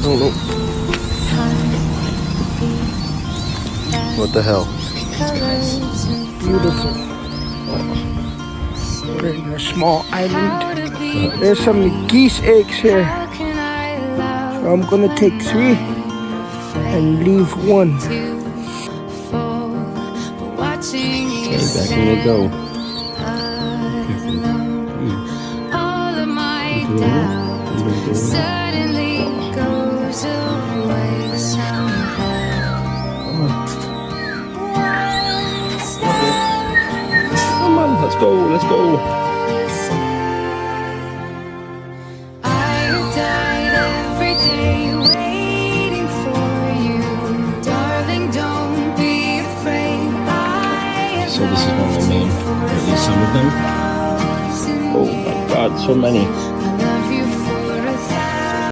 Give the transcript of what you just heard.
don't know. What the hell? Beautiful. We're in a small island. There's some geese eggs here. So I'm gonna take 3 and leave 1. Okay, back in they go. Come on, let's go, let's go. So this is what I mean, at least some of them. Oh my god, so many.